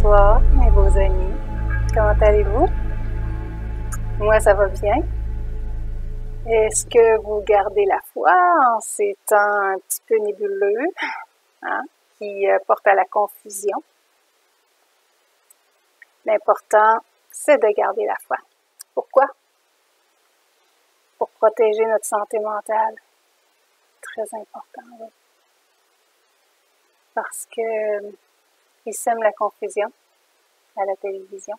Bonsoir mes beaux amis, comment allez-vous? Moi ça va bien. Est-ce que vous gardez la foi en ces temps un petit peu nébuleux, qui portent à la confusion? L'important c'est de garder la foi. Pourquoi? Pour protéger notre santé mentale. Très important, oui. Parce que ils sèment la confusion à la télévision.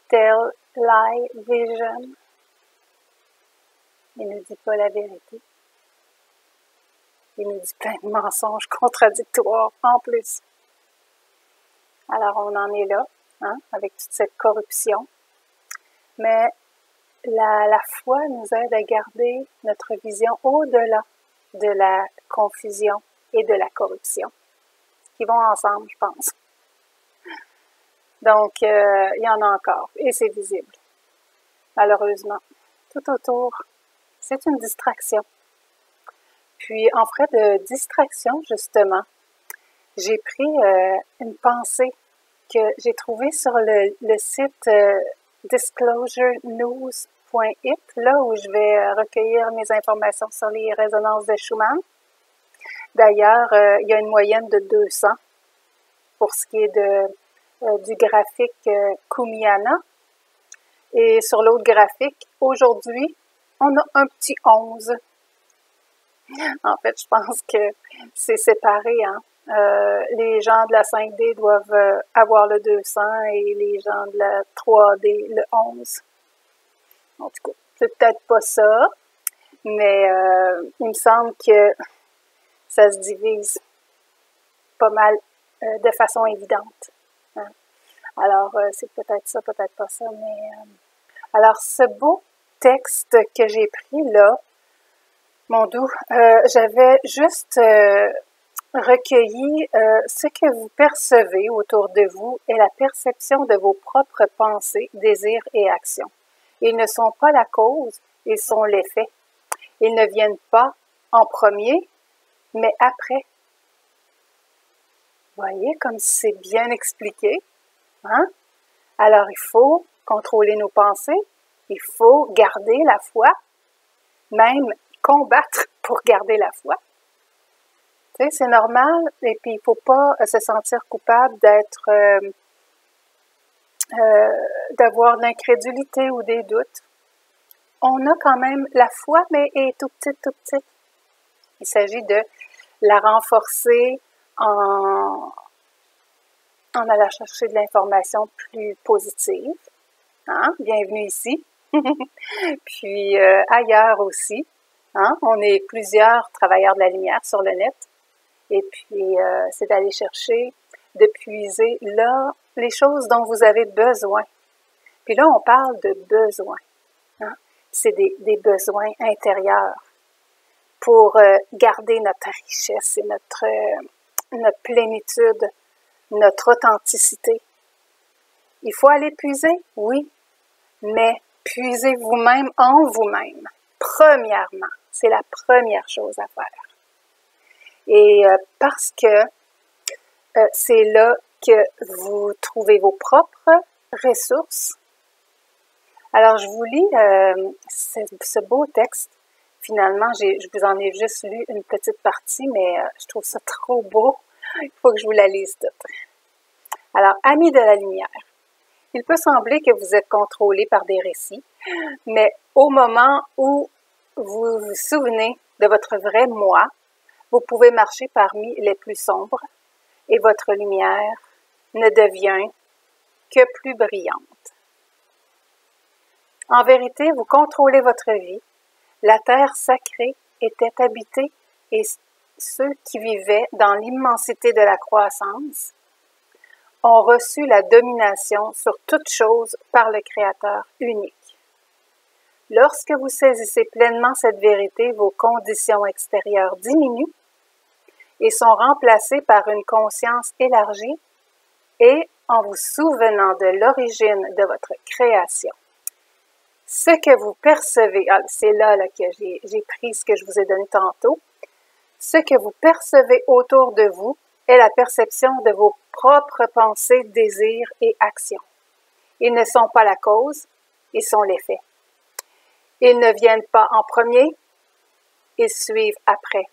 Tell, lie, vision. Il ne dit pas la vérité. Il nous dit plein de mensonges contradictoires en plus. Alors on en est là, avec toute cette corruption. Mais la foi nous aide à garder notre vision au-delà de la confusion et de la corruption, qui vont ensemble, je pense. Donc, il y en a encore, et c'est visible, malheureusement. Tout autour, c'est une distraction. Puis, en frais de distraction, justement, j'ai pris une pensée que j'ai trouvée sur le site disclosurenews.it, là où je vais recueillir mes informations sur les résonances de Schumann. D'ailleurs, il y a une moyenne de 200 pour ce qui est du graphique Kumiana. Et sur l'autre graphique, aujourd'hui, on a un petit 11. En fait, je pense que c'est séparé. Les gens de la 5D doivent avoir le 200 et les gens de la 3D le 11. En tout cas, c'est peut-être pas ça, mais il me semble que ça se divise pas mal de façon évidente. Alors, c'est peut-être ça, peut-être pas ça, mais... Alors, ce beau texte que j'ai pris là, mon doux, j'avais juste recueilli ce que vous percevez autour de vous et la perception de vos propres pensées, désirs et actions. Ils ne sont pas la cause, ils sont l'effet. Ils ne viennent pas en premier, mais après. Vous voyez, comme c'est bien expliqué. Alors, il faut contrôler nos pensées, il faut garder la foi, même combattre pour garder la foi. Tu sais, c'est normal, et puis il ne faut pas se sentir coupable d'avoir de l'incrédulité ou des doutes. On a quand même la foi, mais elle est tout petite, tout petite. Il s'agit de la renforcer en allant chercher de l'information plus positive. Bienvenue ici. Puis ailleurs aussi. On est plusieurs travailleurs de la lumière sur le net. Et puis, c'est d'aller chercher, de puiser là les choses dont vous avez besoin. Puis là, on parle de besoins. C'est des besoins intérieurs pour garder notre richesse et notre plénitude, notre authenticité. Il faut aller puiser, oui, mais puisez vous-même en vous-même. Premièrement, c'est la première chose à faire. Et parce que c'est là que vous trouvez vos propres ressources. Alors, je vous lis ce beau texte. Finalement, je vous en ai juste lu une petite partie, mais je trouve ça trop beau. Il faut que je vous la lise toute. Alors, amis de la lumière, il peut sembler que vous êtes contrôlés par des récits, mais au moment où vous vous souvenez de votre vrai moi, vous pouvez marcher parmi les plus sombres et votre lumière ne devient que plus brillante. En vérité, vous contrôlez votre vie. La terre sacrée était habitée et ceux qui vivaient dans l'immensité de la croissance ont reçu la domination sur toute chose par le Créateur unique. Lorsque vous saisissez pleinement cette vérité, vos conditions extérieures diminuent et sont remplacées par une conscience élargie et en vous souvenant de l'origine de votre création. Ce que vous percevez, c'est là que j'ai pris ce que je vous ai donné tantôt, ce que vous percevez autour de vous est la perception de vos propres pensées, désirs et actions. Ils ne sont pas la cause, ils sont l'effet. Ils ne viennent pas en premier, ils suivent après.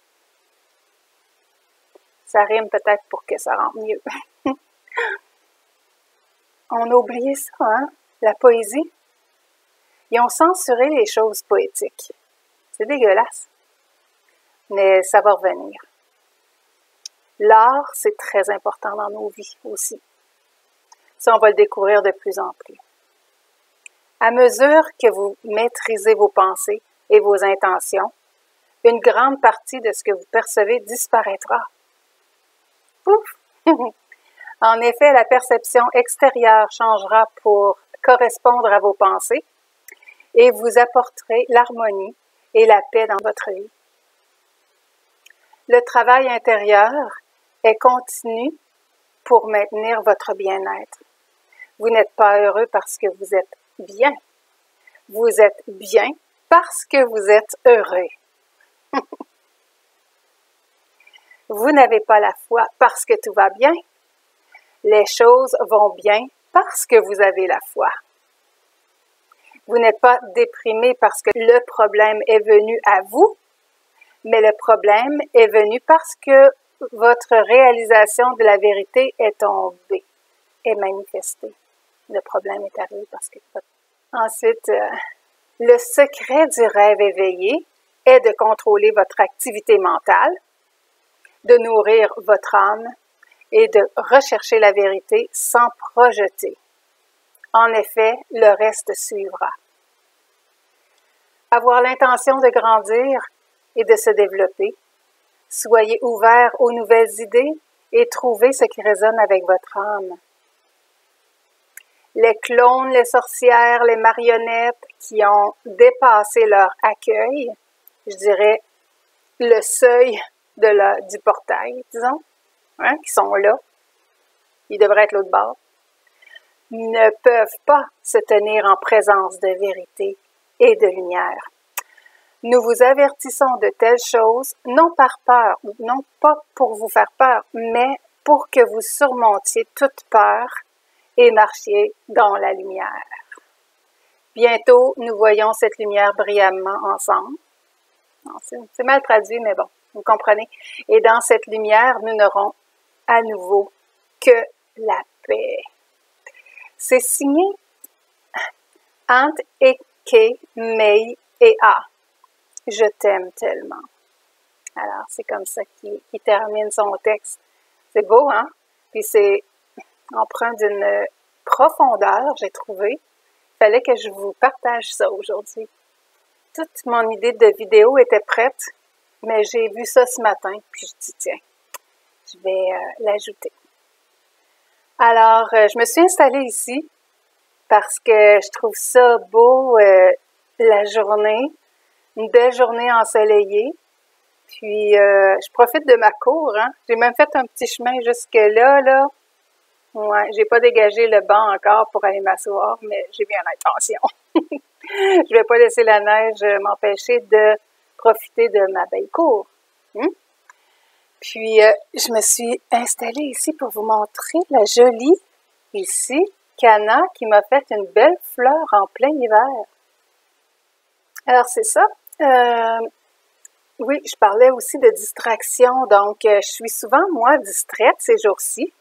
Ça rime peut-être pour que ça rentre mieux. On a oublié ça, hein? La poésie. Ils ont censuré les choses poétiques. C'est dégueulasse. Mais ça va revenir. L'art, c'est très important dans nos vies aussi. Ça, on va le découvrir de plus en plus. À mesure que vous maîtrisez vos pensées et vos intentions, une grande partie de ce que vous percevez disparaîtra. Pouf! En effet, la perception extérieure changera pour correspondre à vos pensées et vous apporterez l'harmonie et la paix dans votre vie. Le travail intérieur est continu pour maintenir votre bien-être. Vous n'êtes pas heureux parce que vous êtes bien. Vous êtes bien parce que vous êtes heureux. Vous n'avez pas la foi parce que tout va bien. Les choses vont bien parce que vous avez la foi. Vous n'êtes pas déprimé parce que le problème est venu à vous, mais le problème est venu parce que votre réalisation de la vérité est tombée, est manifestée. Le problème est arrivé parce que... Ensuite, le secret du rêve éveillé est de contrôler votre activité mentale, de nourrir votre âme et de rechercher la vérité sans projeter. En effet, le reste suivra. Avoir l'intention de grandir et de se développer. Soyez ouverts aux nouvelles idées et trouvez ce qui résonne avec votre âme. Les clones, les sorcières, les marionnettes qui ont dépassé leur accueil, je dirais le seuil du portail, disons, hein, qui sont là, ils devraient être l'autre bord, ne peuvent pas se tenir en présence de vérité et de lumière. Nous vous avertissons de telles choses, non par peur, non pas pour vous faire peur, mais pour que vous surmontiez toute peur et marchiez dans la lumière. Bientôt, nous voyons cette lumière brillamment ensemble. C'est mal traduit, mais bon, vous comprenez. Et dans cette lumière, nous n'aurons à nouveau que la paix. C'est signé Ant Eke Mei Ea. Je t'aime tellement. Alors, c'est comme ça qu'il termine son texte. C'est beau, hein? Puis c'est empreint d'une profondeur, j'ai trouvé. Il fallait que je vous partage ça aujourd'hui. Toute mon idée de vidéo était prête, mais j'ai vu ça ce matin, puis je dis, tiens, je vais l'ajouter. Alors, je me suis installée ici parce que je trouve ça beau, la journée, une belle journée ensoleillée. Puis, je profite de ma cour, hein. J'ai même fait un petit chemin jusque-là, là. Ouais, j'ai pas dégagé le banc encore pour aller m'asseoir, mais j'ai bien l'intention. Je vais pas laisser la neige m'empêcher de profiter de ma belle cour. Puis, je me suis installée ici pour vous montrer la jolie, ici, canna qui m'a fait une belle fleur en plein hiver. Alors, c'est ça. Oui, je parlais aussi de distraction. Donc, je suis souvent, moi, distraite ces jours-ci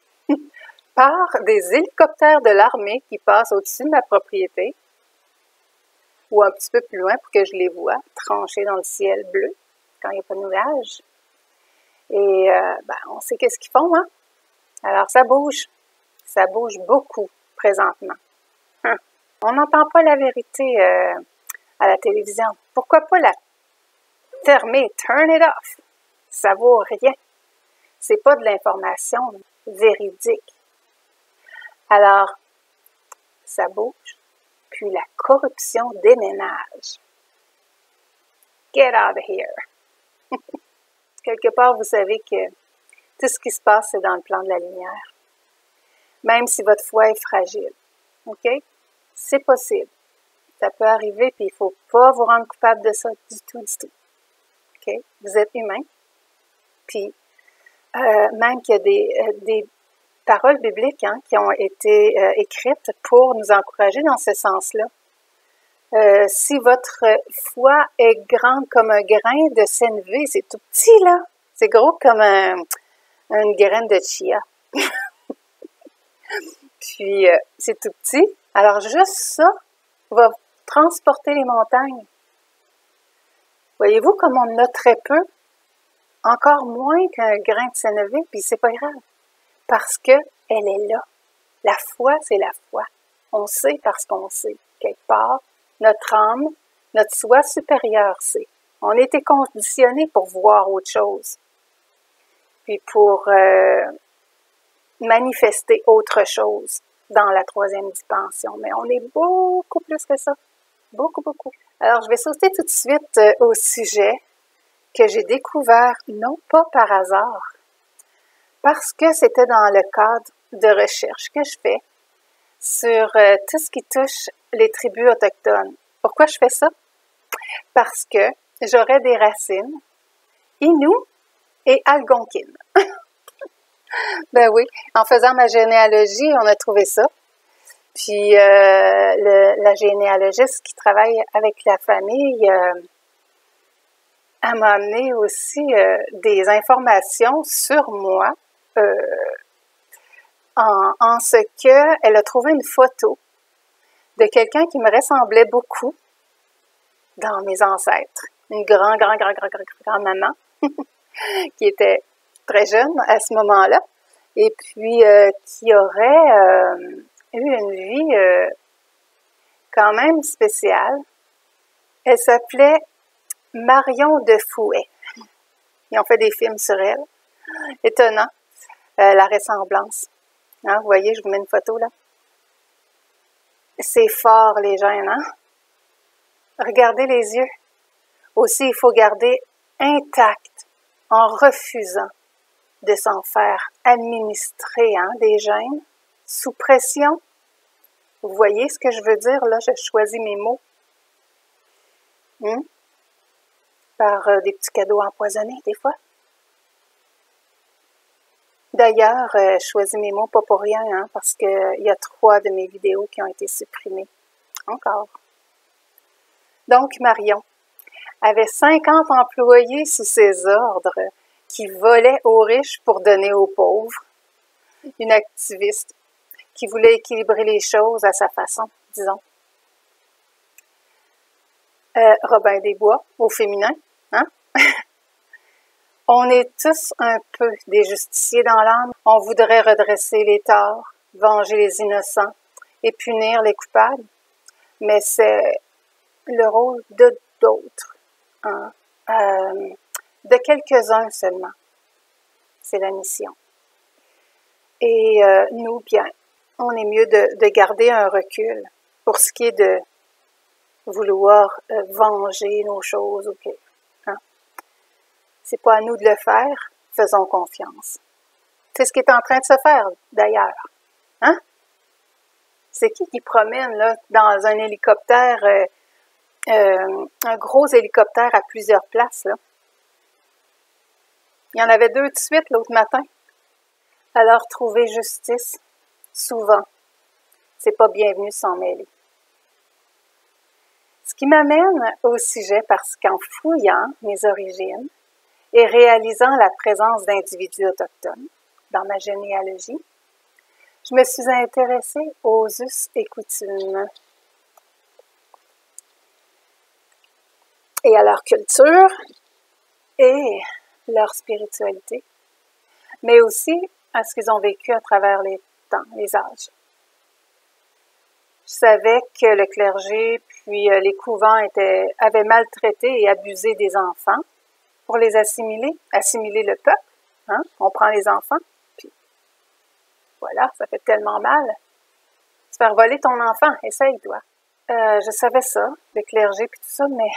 par des hélicoptères de l'armée qui passent au-dessus de ma propriété ou un petit peu plus loin pour que je les vois tranchés dans le ciel bleu quand il n'y a pas de nuages. Et on sait qu'est-ce qu'ils font, hein? Alors, ça bouge beaucoup présentement. On n'entend pas la vérité à la télévision. Pourquoi pas la fermer? Turn it off. Ça vaut rien. C'est pas de l'information véridique. Alors, ça bouge, puis la corruption déménage. Get out of here. Quelque part, vous savez que tout ce qui se passe, c'est dans le plan de la lumière. Même si votre foi est fragile. OK? C'est possible. Ça peut arriver, puis il ne faut pas vous rendre coupable de ça du tout, du tout. OK? Vous êtes humain, puis même qu'il y a des paroles bibliques qui ont été écrites pour nous encourager dans ce sens-là. Si votre foi est grande comme un grain de sénévé, c'est tout petit là, c'est gros comme une graine de chia. Puis c'est tout petit. Alors juste ça va transporter les montagnes. Voyez-vous comme on en a très peu, encore moins qu'un grain de sénévé, puis c'est pas grave, parce que elle est là. La foi, c'est la foi. On sait parce qu'on sait. Quelque part, notre âme, notre soi supérieur sait. On a été conditionné pour voir autre chose, puis pour manifester autre chose dans la troisième dimension. Mais on est beaucoup plus que ça. Beaucoup, beaucoup. Alors, je vais sauter tout de suite au sujet que j'ai découvert, non pas par hasard, parce que c'était dans le cadre de recherche que je fais sur tout ce qui touche les tribus autochtones. Pourquoi je fais ça? Parce que j'aurais des racines Innu et Algonquine. Ben oui, en faisant ma généalogie, on a trouvé ça. Puis la généalogiste qui travaille avec la famille, elle m'a amené aussi des informations sur moi, en ce qu'elle a trouvé une photo de quelqu'un qui me ressemblait beaucoup dans mes ancêtres. Une grand-maman qui était très jeune à ce moment-là et puis qui aurait eu une vie quand même spéciale. Elle s'appelait Marion de Fouet. Ils ont fait des films sur elle. Étonnant, la ressemblance. Hein, vous voyez, je vous mets une photo là. C'est fort les gènes, hein? Regardez les yeux. Aussi, il faut garder intact en refusant de s'en faire administrer des gènes sous pression. Vous voyez ce que je veux dire? Là, je choisis mes mots. Par des petits cadeaux empoisonnés, des fois. D'ailleurs, je choisis mes mots pas pour rien, parce qu'il y a 3 de mes vidéos qui ont été supprimées. Encore. Donc, Marion avait 50 employés sous ses ordres qui volaient aux riches pour donner aux pauvres. Une activiste qui voulait équilibrer les choses à sa façon, disons. Robin des Bois, au féminin, hein? On est tous un peu des justiciers dans l'âme. On voudrait redresser les torts, venger les innocents et punir les coupables. Mais c'est le rôle de d'autres, de quelques-uns seulement. C'est la mission. Et nous, bien, on est mieux de garder un recul pour ce qui est de vouloir venger nos choses. Okay. C'est pas à nous de le faire, faisons confiance. C'est ce qui est en train de se faire, d'ailleurs. Hein? C'est qui promène là, dans un hélicoptère, un gros hélicoptère à plusieurs places, là? Il y en avait 2 de suite l'autre matin. Alors, trouver justice, souvent, c'est pas bienvenu s'en mêler. Ce qui m'amène au sujet parce qu'en fouillant mes origines et réalisant la présence d'individus autochtones dans ma généalogie, je me suis intéressée aux us et coutumes et à leur culture et leur spiritualité, mais aussi à ce qu'ils ont vécu à travers les temps, les âges. Je savais que le clergé puis les couvents avaient maltraité et abusé des enfants pour les assimiler le peuple. Hein? On prend les enfants, puis voilà, ça fait tellement mal. Se faire voler ton enfant, essaye, toi. Je savais ça, le clergé puis tout ça, mais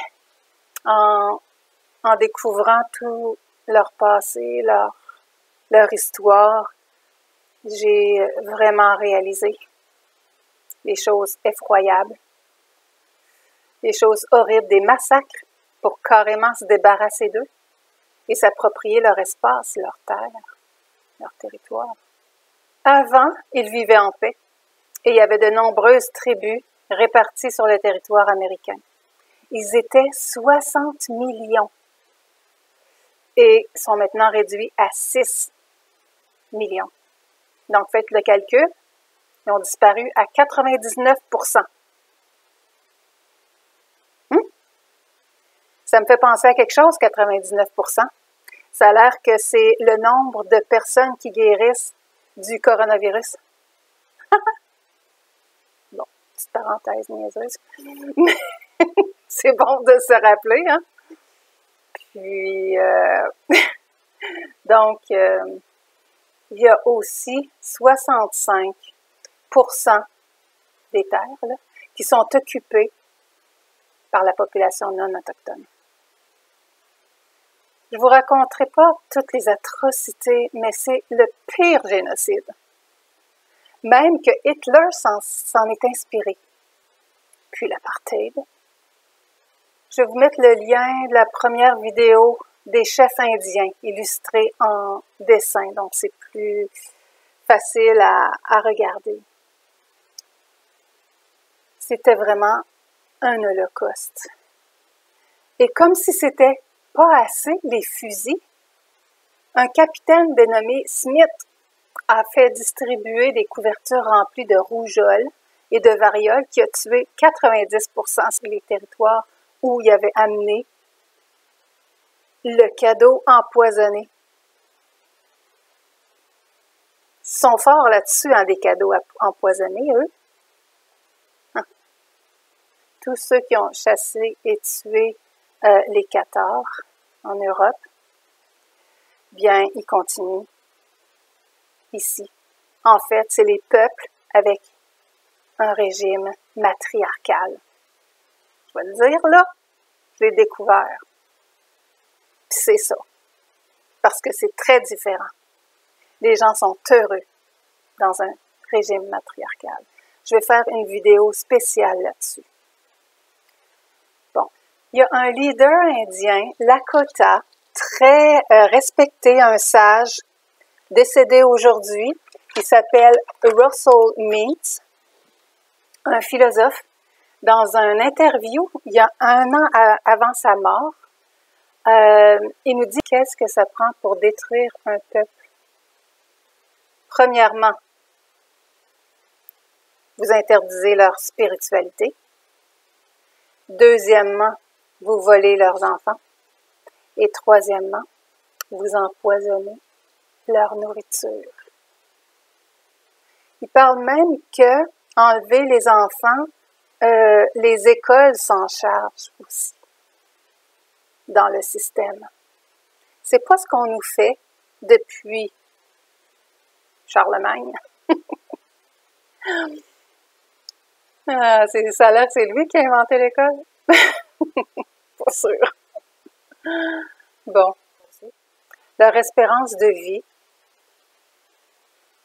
en découvrant tout leur passé, leur histoire, j'ai vraiment réalisé les choses effroyables, les choses horribles, des massacres pour carrément se débarrasser d'eux et s'approprier leur espace, leur terre. leur territoire. Avant, ils vivaient en paix et il y avait de nombreuses tribus réparties sur le territoire américain. Ils étaient 60 millions et sont maintenant réduits à 6 millions. Donc, faites le calcul, ils ont disparu à 99%. Ça me fait penser à quelque chose, 99%. Ça a l'air que c'est le nombre de personnes qui guérissent du coronavirus. Bon, petite parenthèse niaiseuse. Mais c'est bon de se rappeler, hein? Puis, donc, il y a aussi 65% des terres là, qui sont occupées par la population non autochtone. Je ne vous raconterai pas toutes les atrocités, mais c'est le pire génocide. Même que Hitler s'en est inspiré. Puis l'apartheid. Je vais vous mettre le lien de la première vidéo des chefs indiens illustrés en dessin, donc c'est plus facile à regarder. C'était vraiment un holocauste. Et comme si c'était pas assez les fusils, un capitaine dénommé Smith a fait distribuer des couvertures remplies de rougeole et de variole qui a tué 90% sur les territoires où il avait amené le cadeau empoisonné. Ils sont forts là-dessus, hein, des cadeaux empoisonnés, eux. Hein. Tous ceux qui ont chassé et tué les Cathares en Europe, bien, ils continuent ici. En fait, c'est les peuples avec un régime matriarcal. Je vais le dire là, je l'ai découvert. Puis c'est ça. Parce que c'est très différent. Les gens sont heureux dans un régime matriarcal. Je vais faire une vidéo spéciale là-dessus. Bon. Il y a un leader indien, Lakota, très respecté, un sage, décédé aujourd'hui, qui s'appelle Russell Means, un philosophe. Dans une interview, il y a un an avant sa mort, il nous dit qu'est-ce que ça prend pour détruire un peuple. Premièrement, vous interdisez leur spiritualité. Deuxièmement, vous volez leurs enfants. Et troisièmement, vous empoisonnez leur nourriture. Il parle même que enlever les enfants, les écoles s'en chargent aussi dans le système. C'est pas ce qu'on nous fait depuis Charlemagne. Ça a l'air que c'est lui qui a inventé l'école. Pas sûr. Bon. Leur espérance de vie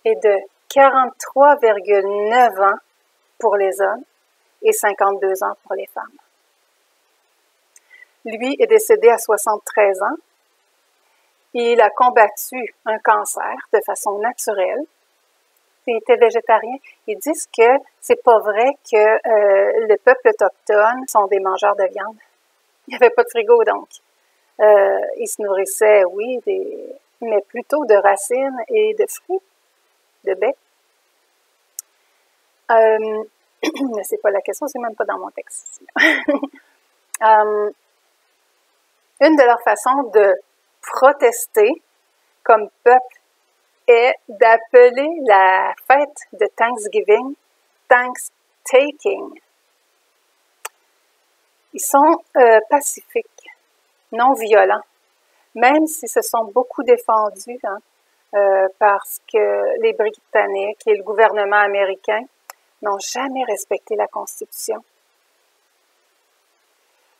est de 43,9 ans pour les hommes et 52 ans pour les femmes. Lui est décédé à 73 ans. Il a combattu un cancer de façon naturelle. Il était végétarien. Ils disent que c'est pas vrai que le peuple autochtone sont des mangeurs de viande. Il n'y avait pas de frigo, donc. Ils se nourrissaient, oui, mais plutôt de racines et de fruits, de baies. Mais c'est pas la question, c'est même pas dans mon texte. Une de leurs façons de protester comme peuple est d'appeler la fête de Thanksgiving Thanks-taking. Ils sont pacifiques, non violents, même s'ils se sont beaucoup défendus, hein, parce que les Britanniques et le gouvernement américain n'ont jamais respecté la Constitution.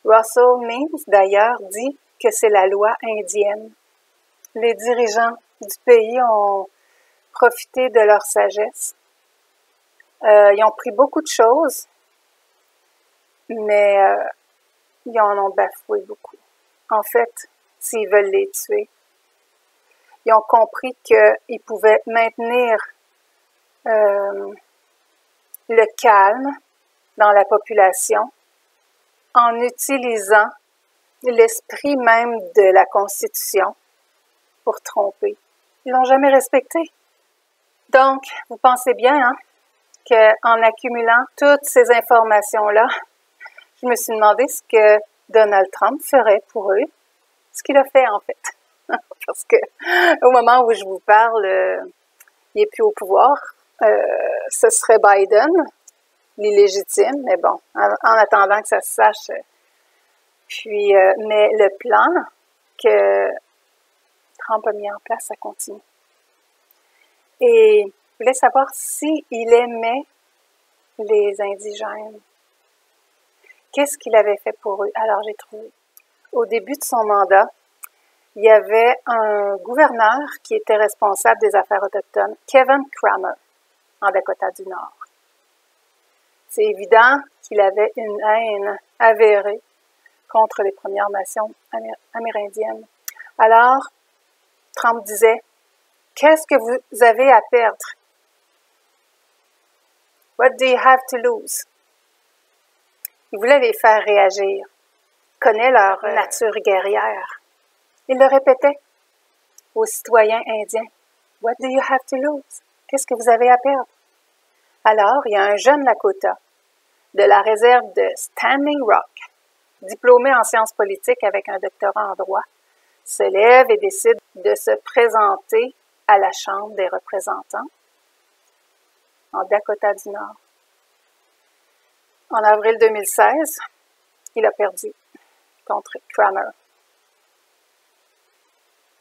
Russell Means, d'ailleurs, dit que c'est la loi indienne. Les dirigeants du pays ont profité de leur sagesse. Ils ont pris beaucoup de choses, mais ils en ont bafoué beaucoup. En fait, s'ils veulent les tuer, Ils ont compris qu'ils pouvaient maintenir le calme dans la population en utilisant l'esprit même de la Constitution pour tromper. Ils l'ont jamais respecté. Donc, vous pensez bien hein, qu'en accumulant toutes ces informations-là, je me suis demandé ce que Donald Trump ferait pour eux, ce qu'il a fait en fait. Parce que au moment où je vous parle, il n'est plus au pouvoir. Ce serait Biden, l'illégitime, mais bon, en attendant que ça se sache. Puis, mais le plan que Trump a mis en place, ça continue. Et je voulais savoir s'il aimait les indigènes. Qu'est-ce qu'il avait fait pour eux? Alors, j'ai trouvé. Au début de son mandat, il y avait un gouverneur qui était responsable des affaires autochtones, Kevin Cramer, en Dakota du Nord. C'est évident qu'il avait une haine avérée contre les Premières Nations amérindiennes. Alors, Trump disait, « Qu'est-ce que vous avez à perdre? What do you have to lose? » Il voulait les faire réagir. Il connaît leur nature guerrière. Il le répétait aux citoyens indiens. « What do you have to lose? » Qu'est-ce que vous avez à perdre? Alors, il y a un jeune Lakota de la réserve de Standing Rock, diplômé en sciences politiques avec un doctorat en droit, se lève et décide de se présenter à la Chambre des représentants en Dakota du Nord. En avril 2016, il a perdu contre Cramer.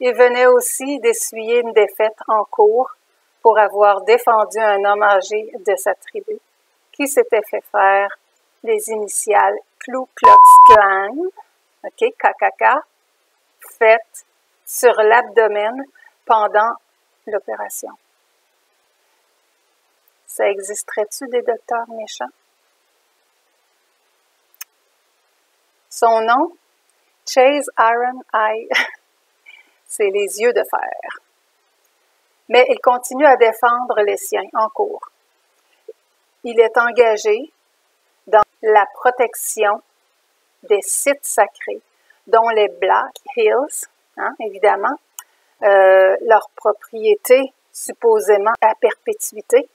Il venait aussi d'essuyer une défaite en cours pour avoir défendu un homme âgé de sa tribu qui s'était fait faire les initiales Ku Klux Klan, ok, KKK, faites sur l'abdomen pendant l'opération. Ça existerait-tu des docteurs méchants? Son nom, Chase Iron Eye, c'est les yeux de fer. Mais il continue à défendre les siens en cours. Il est engagé dans la protection des sites sacrés, dont les Black Hills, hein, évidemment, leur propriété supposément à perpétuité,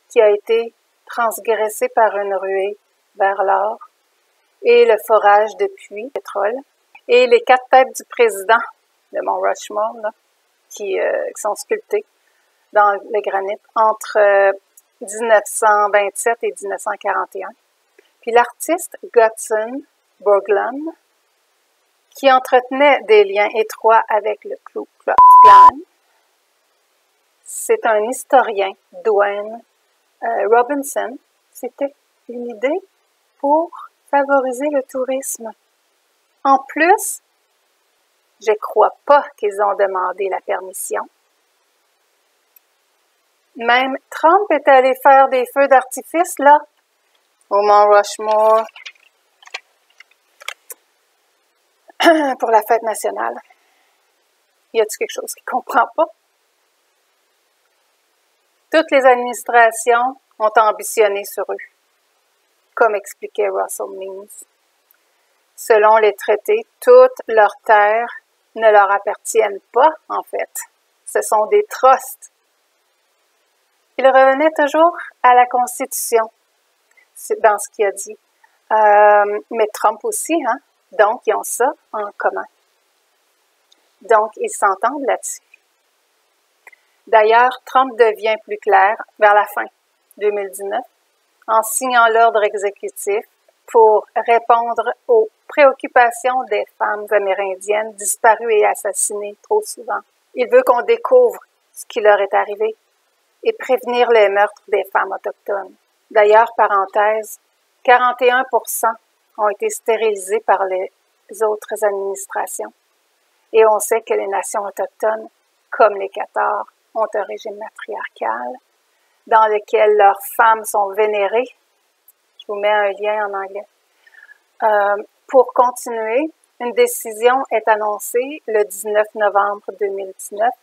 qui a été transgressée par une ruée vers l'or, et le forage de puits, pétrole, et les 4 têtes du président de Mont Rushmore, là, qui sont sculptées dans le granit entre 1927 et 1941. Puis l'artiste Gutzon Borglum, qui entretenait des liens étroits avec le Ku Klux Klan, c'est un historien, Dwayne Robinson. C'était une idée pour favoriser le tourisme. En plus, je ne crois pas qu'ils ont demandé la permission. Même Trump est allé faire des feux d'artifice, là, au Mont Rushmore, pour la fête nationale. Y a-t-il quelque chose qu'il ne comprend pas? Toutes les administrations ont ambitionné sur eux, comme expliquait Russell Means. Selon les traités, toutes leurs terres ne leur appartiennent pas, en fait. Ce sont des trusts. Il revenait toujours à la Constitution, dans ce qu'il a dit. Mais Trump aussi, hein? Donc, ils ont ça en commun. Donc, ils s'entendent là-dessus. D'ailleurs, Trump devient plus clair vers la fin 2019 en signant l'ordre exécutif pour répondre aux préoccupations des femmes amérindiennes disparues et assassinées trop souvent. Il veut qu'on découvre ce qui leur est arrivé et prévenir les meurtres des femmes autochtones. D'ailleurs, parenthèse, 41% ont été stérilisés par les autres administrations. Et on sait que les nations autochtones, comme les Cathares, ont un régime matriarcal dans lequel leurs femmes sont vénérées. Je vous mets un lien en anglais. Pour continuer, une décision est annoncée le 19 novembre 2019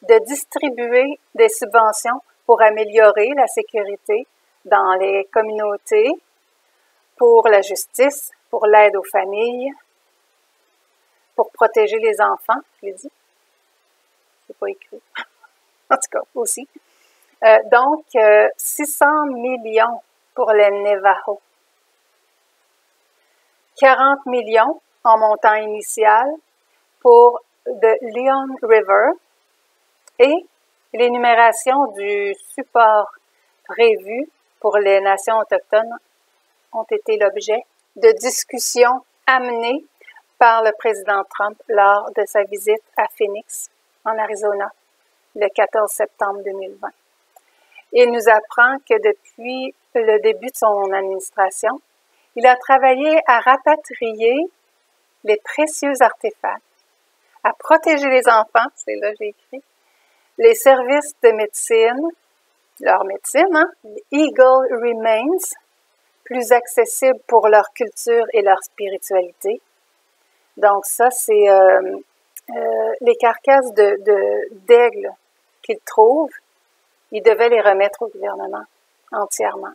de distribuer des subventions pour améliorer la sécurité dans les communautés, pour la justice, pour l'aide aux familles, pour protéger les enfants, je l'ai dit. C'est pas écrit. En tout cas, aussi. Donc, 600 millions pour les Navajo. 40 millions en montant initial pour the Leon River et l'énumération du support prévu pour les nations autochtones ont été l'objet de discussions amenées par le président Trump lors de sa visite à Phoenix, en Arizona, le 14 septembre 2020. Il nous apprend que depuis le début de son administration, il a travaillé à rapatrier les précieux artefacts, à protéger les enfants, c'est là que j'ai écrit, les services de médecine, leur médecine, hein, Eagle Remains, plus accessibles pour leur culture et leur spiritualité. Donc ça, c'est les carcasses d'aigle qu'ils trouvent, ils devaient les remettre au gouvernement entièrement.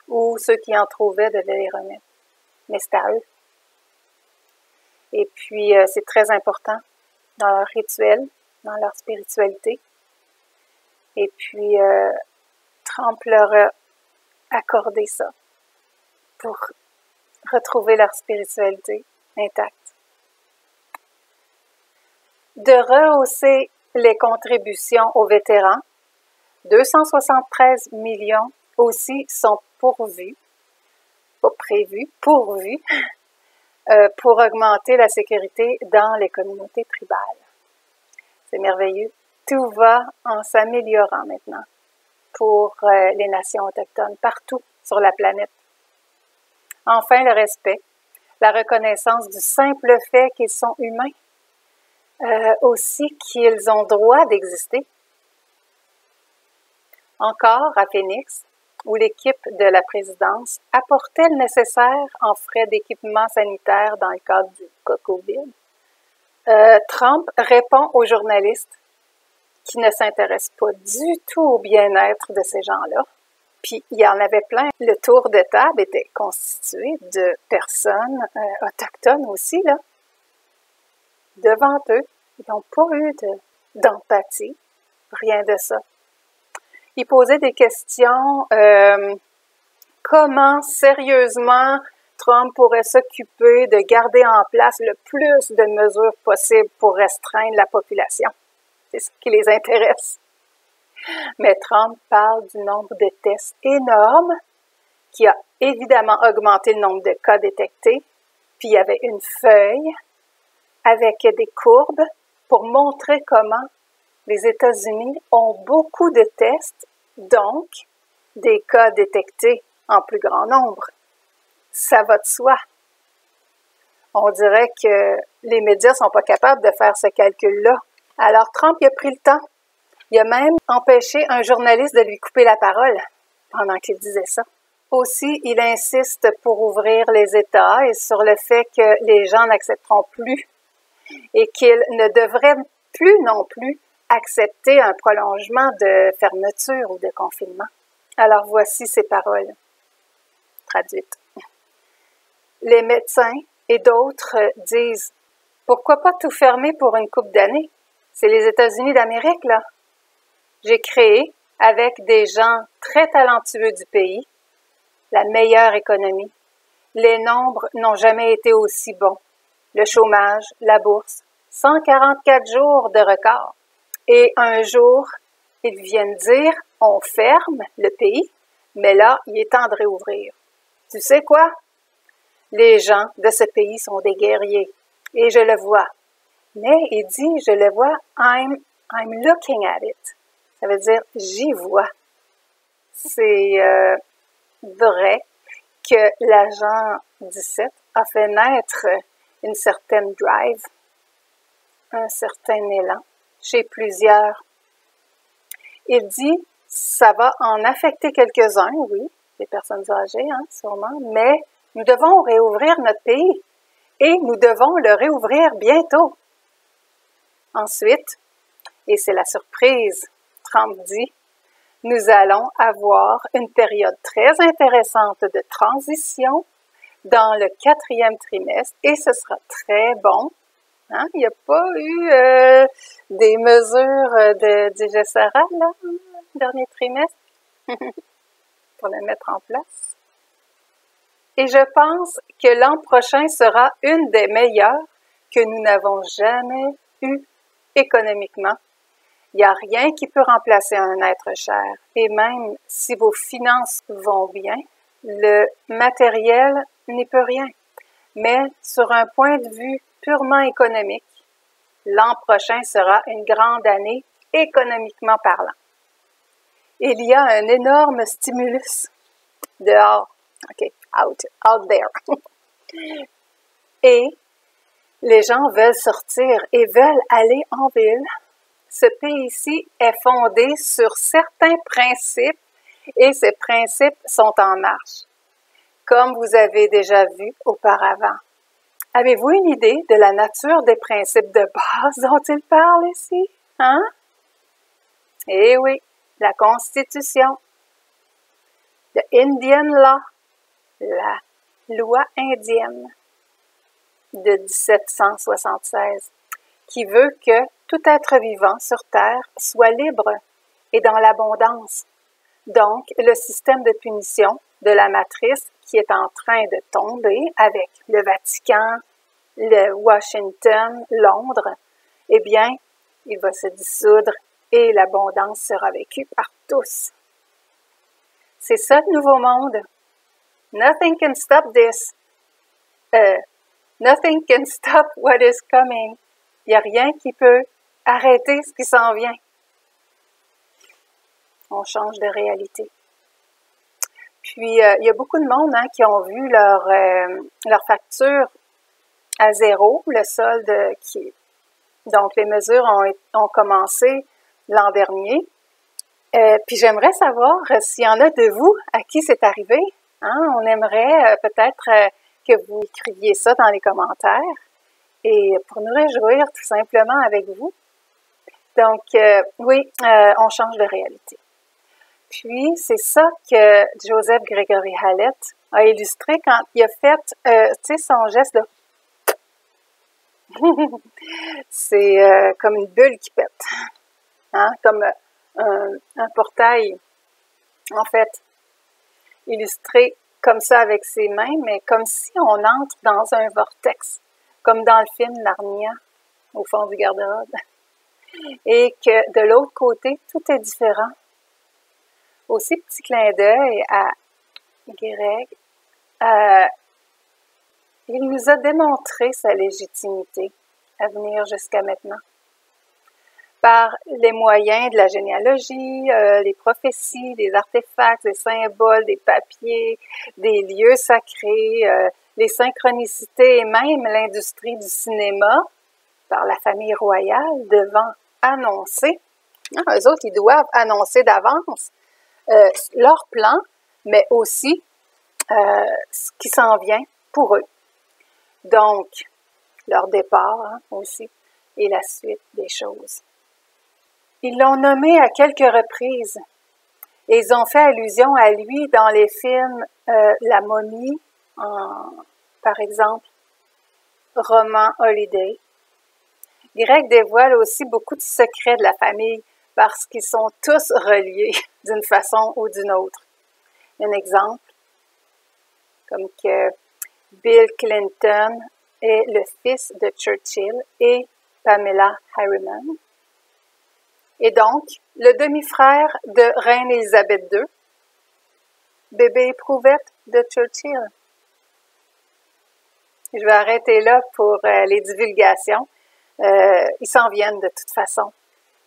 Ou ceux qui en trouvaient devaient les remettre. Mais c'est à eux. Et puis, c'est très important dans leur rituel, dans leur spiritualité. Et puis, Trump leur a accordé ça pour retrouver leur spiritualité intacte. De rehausser les contributions aux vétérans, 273 millions aussi sont pourvus, pas prévus, pourvus, pour augmenter la sécurité dans les communautés tribales. C'est merveilleux. Tout va en s'améliorant maintenant pour les nations autochtones partout sur la planète. Enfin, le respect, la reconnaissance du simple fait qu'ils sont humains, aussi qu'ils ont droit d'exister. Encore à Phoenix, où l'équipe de la présidence apportait le nécessaire en frais d'équipement sanitaire dans le cadre du cas COVID, Trump répond aux journalistes qui ne s'intéressent pas du tout au bien-être de ces gens-là. Puis, il y en avait plein. Le tour de table était constitué de personnes autochtones aussi, là. Devant eux, ils n'ont pas eu d'empathie, rien de ça. Ils posaient des questions, comment sérieusement Trump pourrait s'occuper de garder en place le plus de mesures possibles pour restreindre la population. C'est ce qui les intéresse. Mais Trump parle du nombre de tests énorme qui a évidemment augmenté le nombre de cas détectés. Puis il y avait une feuille avec des courbes pour montrer comment les États-Unis ont beaucoup de tests, donc des cas détectés en plus grand nombre. Ça va de soi. On dirait que les médias ne sont pas capables de faire ce calcul-là. Alors Trump, il a pris le temps. Il a même empêché un journaliste de lui couper la parole pendant qu'il disait ça. Aussi, il insiste pour ouvrir les États et sur le fait que les gens n'accepteront plus et qu'ils ne devraient plus non plus accepter un prolongement de fermeture ou de confinement. Alors voici ces paroles traduites. Les médecins et d'autres disent « Pourquoi pas tout fermer pour une couple d'années? C'est les États-Unis d'Amérique, là. » J'ai créé, avec des gens très talentueux du pays, la meilleure économie. Les nombres n'ont jamais été aussi bons. Le chômage, la bourse, 144 jours de record. Et un jour, ils viennent dire, on ferme le pays, mais là, il est temps de réouvrir. Tu sais quoi? Les gens de ce pays sont des guerriers, et je le vois. Mais il dit, je le vois, I'm looking at it. Ça veut dire, j'y vois. C'est vrai que l'agent 17 a fait naître une certaine drive, un certain élan chez plusieurs. Il dit, ça va en affecter quelques-uns, oui, des personnes âgées, hein, sûrement, mais nous devons réouvrir notre pays et nous devons le réouvrir bientôt. Ensuite, Et c'est la surprise. Trump dit, nous allons avoir une période très intéressante de transition dans le 4e trimestre et ce sera très bon. Hein? Il n'y a pas eu des mesures de digestaral, là, le dernier trimestre, pour les mettre en place. Et je pense que l'an prochain sera une des meilleures que nous n'avons jamais eues économiquement. Il n'y a rien qui peut remplacer un être cher. Et même si vos finances vont bien, le matériel n'y peut rien. Mais sur un point de vue purement économique, l'an prochain sera une grande année économiquement parlant. Il y a un énorme stimulus dehors, OK, out there. Et les gens veulent sortir et veulent aller en ville. Ce pays-ci est fondé sur certains principes et ces principes sont en marche, comme vous avez déjà vu auparavant. Avez-vous une idée de la nature des principes de base dont il parle ici? Hein? Eh oui, la Constitution, le Indian Law, la loi indienne de 1776, qui veut que tout être vivant sur Terre soit libre et dans l'abondance. Donc, le système de punition de la matrice qui est en train de tomber avec le Vatican, le Washington, Londres, eh bien, il va se dissoudre et l'abondance sera vécue par tous. C'est ça le nouveau monde. Nothing can stop this. Nothing can stop what is coming. Il n'y a rien qui peut arrêter ce qui s'en vient. On change de réalité. Puis, il y a beaucoup de monde qui ont vu leur facture à zéro, le solde qui... Donc, les mesures ont commencé l'an dernier. Puis, j'aimerais savoir s'il y en a de vous à qui c'est arrivé. Hein? On aimerait peut-être que vous écriviez ça dans les commentaires et pour nous réjouir tout simplement avec vous. Donc, oui, on change de réalité. Puis, c'est ça que Joseph Gregory Hallett a illustré quand il a fait, tu sais, son geste là. C'est comme une bulle qui pète, hein? Comme un portail, en fait, illustré comme ça avec ses mains, mais comme si on entre dans un vortex, comme dans le film Narnia, au fond du garde-robe. Et que de l'autre côté, tout est différent. Aussi, petit clin d'œil à Greg, il nous a démontré sa légitimité à venir jusqu'à maintenant. Par les moyens de la généalogie, les prophéties, des artefacts, des symboles, des papiers, des lieux sacrés, les synchronicités et même l'industrie du cinéma, par la famille royale, devant annoncer, eux autres, ils doivent annoncer d'avance leur plan, mais aussi ce qui s'en vient pour eux. Donc, leur départ aussi et la suite des choses. Ils l'ont nommé à quelques reprises et ils ont fait allusion à lui dans les films La Momie, par exemple, Roman Holiday. Greg dévoile aussi beaucoup de secrets de la famille parce qu'ils sont tous reliés d'une façon ou d'une autre. Un exemple, comme que Bill Clinton est le fils de Churchill et Pamela Harriman. Et donc, le demi-frère de Reine Élisabeth II, bébé éprouvette de Churchill. Je vais arrêter là pour les divulgations. Ils s'en viennent de toute façon.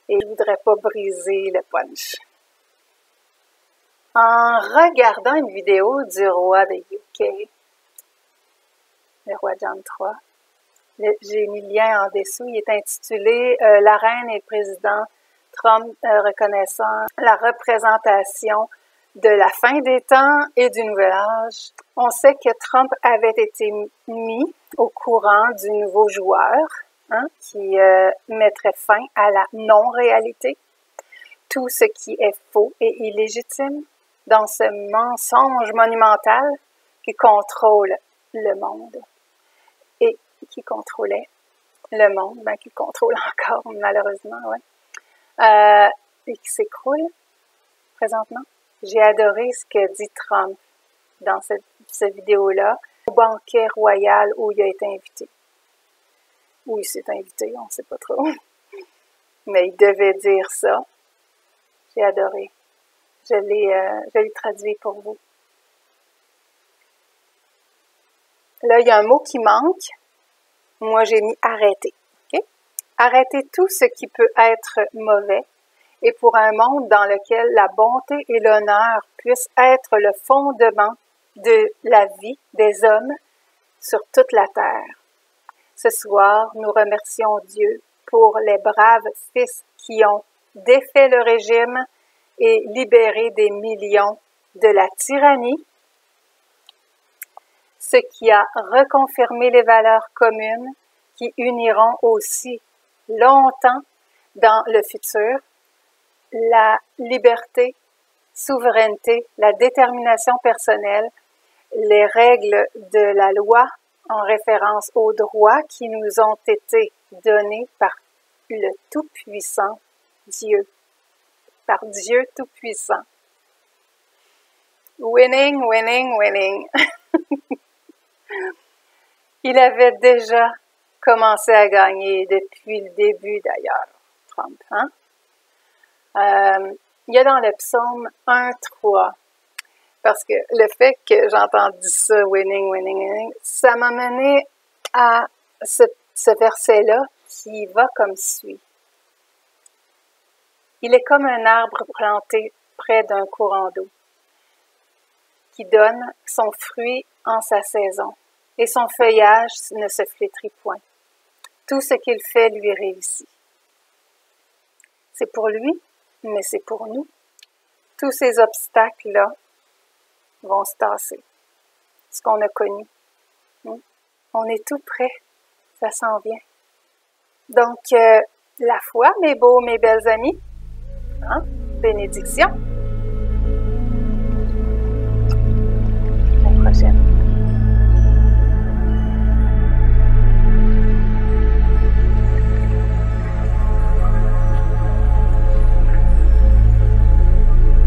Et je ne voudrais pas briser le punch. En regardant une vidéo du roi de UK, le roi John III, j'ai mis le lien en dessous, il est intitulé « La reine et le président Trump reconnaissant la représentation de la fin des temps et du nouvel âge ». On sait que Trump avait été mis au courant du nouveau joueur qui mettrait fin à la non-réalité, tout ce qui est faux et illégitime dans ce mensonge monumental qui contrôle le monde et qui contrôlait le monde, qui contrôle encore malheureusement, et qui s'écroule présentement. J'ai adoré ce que dit Trump dans cette vidéo-là, au banquet royal où il a été invité. Où il s'est invité, on ne sait pas trop. Mais il devait dire ça. J'ai adoré. Je l'ai traduit pour vous. Là, il y a un mot qui manque. Moi, j'ai mis « arrêter ». Okay? Arrêter tout ce qui peut être mauvais et pour un monde dans lequel la bonté et l'honneur puissent être le fondement de la vie des hommes sur toute la terre. Ce soir, nous remercions Dieu pour les braves fils qui ont défait le régime et libéré des millions de la tyrannie, ce qui a reconfirmé les valeurs communes qui uniront aussi longtemps dans le futur la liberté, souveraineté, la détermination personnelle, les règles de la loi en référence aux droits qui nous ont été donnés par le Tout-Puissant Dieu, par Dieu Tout-Puissant. Winning, winning, winning. Il avait déjà commencé à gagner depuis le début d'ailleurs, Trump. Il y a dans le psaume 1:3, parce que le fait que j'ai entendu ça, winning, winning, winning, ça m'a mené à ce verset-là qui va comme suit. Il est comme un arbre planté près d'un courant d'eau, qui donne son fruit en sa saison, et son feuillage ne se flétrit point. Tout ce qu'il fait lui réussit. C'est pour lui, mais c'est pour nous. Tous ces obstacles-là vont se tasser. Ce qu'on a connu. On est tout près. Ça s'en vient. Donc, la foi, mes beaux, mes belles amis. Bénédiction.